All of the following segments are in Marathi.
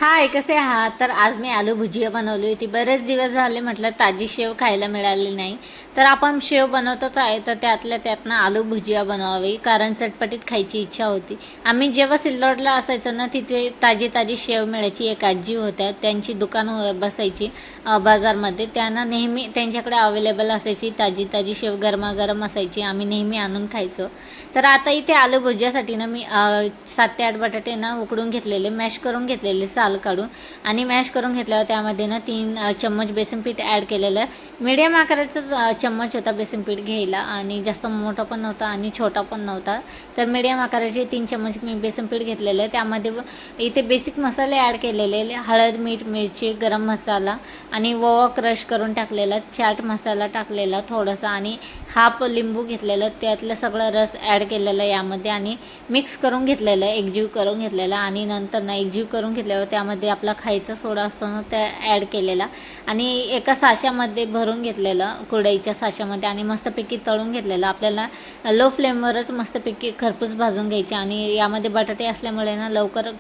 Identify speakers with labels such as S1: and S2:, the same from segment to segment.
S1: हाय, कसे आहात? तर आज मी आलू भुजिया बनवली होती. बरेच दिवस झाले म्हटलं ताजी शेव खायला मिळाली नाही. तर आपण शेव बनवतच आहे, तर त्यातल्या त्यातनं आलू भुजिया बनवावी, कारण चटपटीत खायची इच्छा होती. आम्ही जेव्हा सिल्लोडला असायचो ना, तिथे ताजी ताजी शेव मिळायची. एक आजी होत्या, त्यांची दुकान बसायची बाजारमध्ये. त्यांना नेहमी त्यांच्याकडे अवेलेबल असायची ताजी ताजी शेव, गरमागरम असायची. आम्ही नेहमी आणून खायचो. तर आता इथे आलू भुजियासाठी ना मी 7 ते 8 बटाटे ना उकडून घेतलेले, मॅश करून घेतलेले साल काढून, आणि मॅश करून घेतल्यावर त्यामध्ये ना 3 चम्मच बेसन पीठ ॲड केलेलं. मीडियम आकाराचा चम्मच होता बेसन पीठ घ्यायला, आणि जास्त मोठा पण नव्हता आणि छोटा पण नव्हता. तर मीडियम आकाराचे 3 चम्मच मी बेसन पीठ घेतलेलं आहे. त्यामध्ये इथे बेसिक मसाले ॲड केलेले, हळद, मीठ, मिरची, गरम मसाला आणि ओवा क्रश करून टाकलेला, चाट मसाला टाकलेला थोडासा, आणि हाफ लिंबू घेतलेलं, त्यातलं सगळं रस ॲड केलेलं यामध्ये, आणि मिक्स करून घेतलेलं, एकजीव करून घेतलेलं. आणि नंतर ना एकजीव करून घेतल्यावर त्यामध्ये आपला खायचा सोडा असतो ना, त्या ॲड केलेला, आणि एका साच्यामध्ये भरून घेतलेलं, कुरडईच्या साच्यामध्ये, आणि मस्तपैकी तळून घेतलेलं. आपल्याला लो फ्लेमवरच मस्तपैकी खरपूस भाजून घ्यायचे, आणि यामध्ये बटाटे असल्यामुळे ना लवकर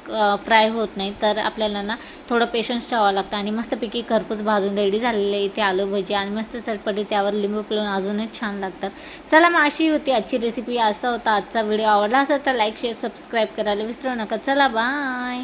S1: फ्राय होत नाही, तर आपल्याला ना थोडं पेशन्स ठेवावं लागतं. आणि मस्तपैकी खरपूस भाजून रेडी झालेले इथे आलू भजी, आणि मस्त चटपटी त्यावर लिंबू पिळून अजूनच छान लागतात. चला मग अशी होती आजची रेसिपी. असा होता आजचा व्हिडिओ. आवडला असेल तर लाईक, शेअर, सबस्क्राईब करायला विसरू नका. चला बाय.